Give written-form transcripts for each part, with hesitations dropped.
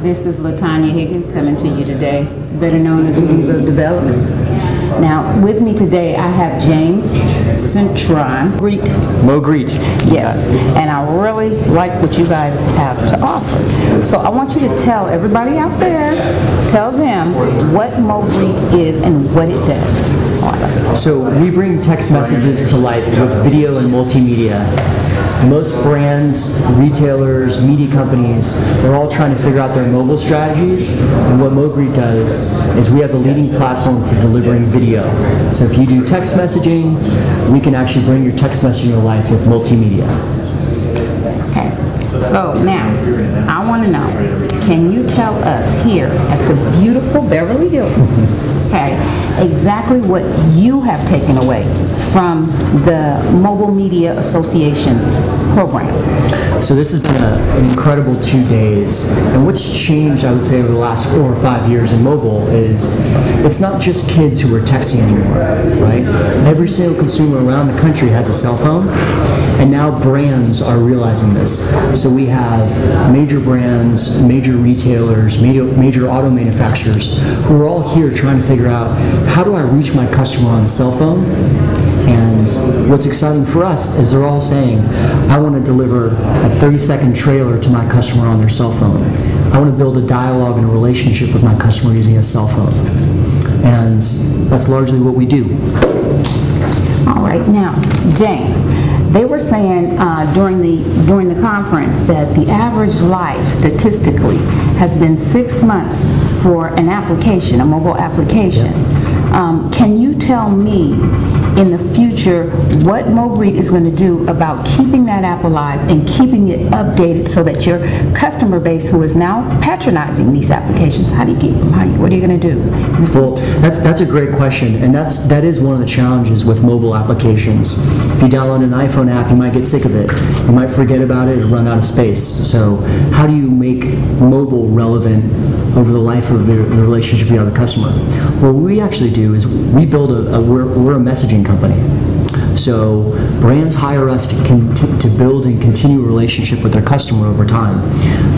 This is Latanya Higgins coming to you today, better known as the Diva of Development. Now, with me today, I have James Citron of Mogreet. Yes, and I really like what you guys have to offer. So I want you to tell everybody out there, tell them what Mogreet is and what it does. So we bring text messages to life with video and multimedia. Most brands, retailers, media companies, they're all trying to figure out their mobile strategies, and what Mogreet does is we have the leading platform for delivering video. So if you do text messaging, we can actually bring your text messaging to life with multimedia. Okay, so now, I want to know, can you tell us here at the beautiful Beverly Hills, okay, exactly what you have taken away from the Mobile Media Association's program? So this has been an incredible 2 days, and what's changed, I would say, over the last 4 or 5 years in mobile is it's not just kids who are texting anymore, right? Every single consumer around the country has a cell phone, and now brands are realizing this. So we have major brands, major retailers, major auto manufacturers who are all here trying to figure out, how do I reach my customer on the cell phone? And what's exciting for us is they're all saying, I want to deliver a 30-second trailer to my customer on their cell phone. I want to build a dialogue and a relationship with my customer using a cell phone. And that's largely what we do. All right, now, James, they were saying during the conference that the average life statistically has been 6 months for an application, a mobile application. Yep. Can you tell me in the future what Mogreet is going to do about keeping that app alive and keeping it updated so that your customer base who is now patronizing these applications, how do you keep them? What are you going to do? Well, that's a great question, and that is one of the challenges with mobile applications. If you download an iPhone app, you might get sick of it. You might forget about it or run out of space. So how do you make mobile relevant over the life of the relationship you have with the customer? What we actually do is we build we're a messaging company. So brands hire us to build and continue a relationship with their customer over time.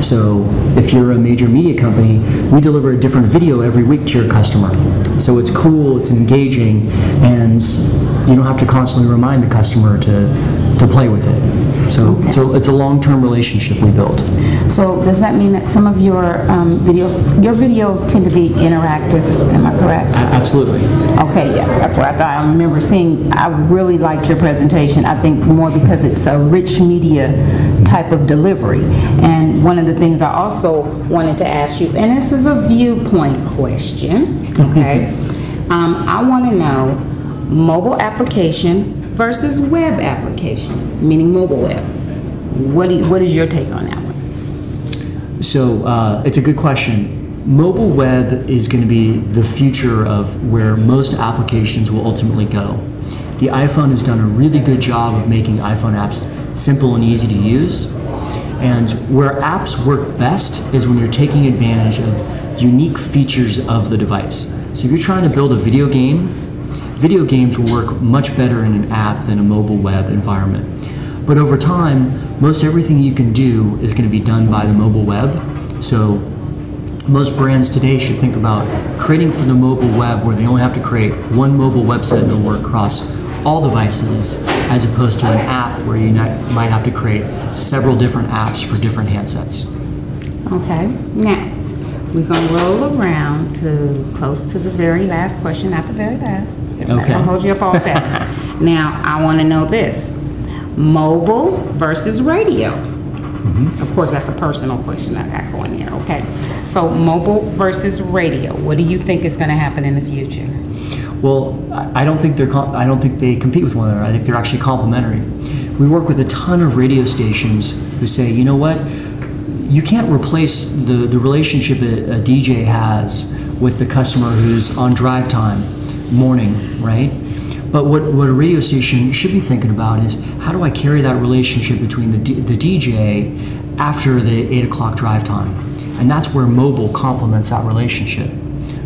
So if you're a major media company, we deliver a different video every week to your customer. So it's cool, it's engaging, and you don't have to constantly remind the customer to play with it. So it's a long-term relationship we build. So does that mean that some of your videos tend to be interactive? Am I correct? Absolutely. Okay, yeah, that's what I thought. I remember seeing, I really liked your presentation. I think more because it's a rich media type of delivery. And one of the things I also wanted to ask you, and this is a viewpoint question, okay? I want to know mobile application versus web application, meaning mobile web. What is your take on that one? So it's a good question. Mobile web is going to be the future of where most applications will ultimately go. The iPhone has done a really good job of making iPhone apps simple and easy to use. And where apps work best is when you're taking advantage of unique features of the device. So if you're trying to build a video game, video games will work much better in an app than a mobile web environment. But over time, most everything you can do is going to be done by the mobile web. So most brands today should think about creating for the mobile web where they only have to create one mobile website and it'll work across all devices, as opposed to an app where you might have to create several different apps for different handsets. Okay, now we're going to roll around to close to the very last question, not the very last. Okay. I'll hold you up all that. Now, I want to know this. Mobile versus radio. Of course, that's a personal question I got going there, okay? So, mobile versus radio. What do you think is going to happen in the future? Well, I don't think they compete with one another. I think they're actually complementary. We work with a ton of radio stations who say, you know what? You can't replace the relationship a DJ has with the customer who's on drive time, morning, right? But what a radio station should be thinking about is, how do I carry that relationship between the DJ after the 8 o'clock drive time? And that's where mobile complements that relationship.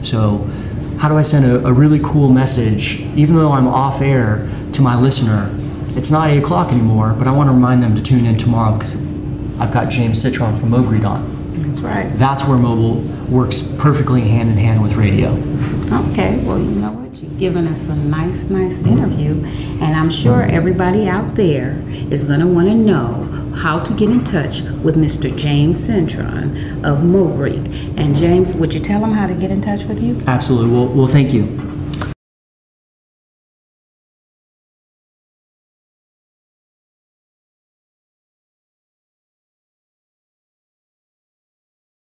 So how do I send a really cool message, even though I'm off air, to my listener? It's not 8 o'clock anymore, but I want to remind them to tune in tomorrow because I've got James Citron from Mogreet on. That's right. That's where mobile works perfectly hand in hand with radio. Okay, well, you know what? You've given us a nice interview, and I'm sure everybody out there is going to want to know how to get in touch with Mr. James Citron of Mogreet. And James, would you tell them how to get in touch with you? Absolutely. Well, thank you.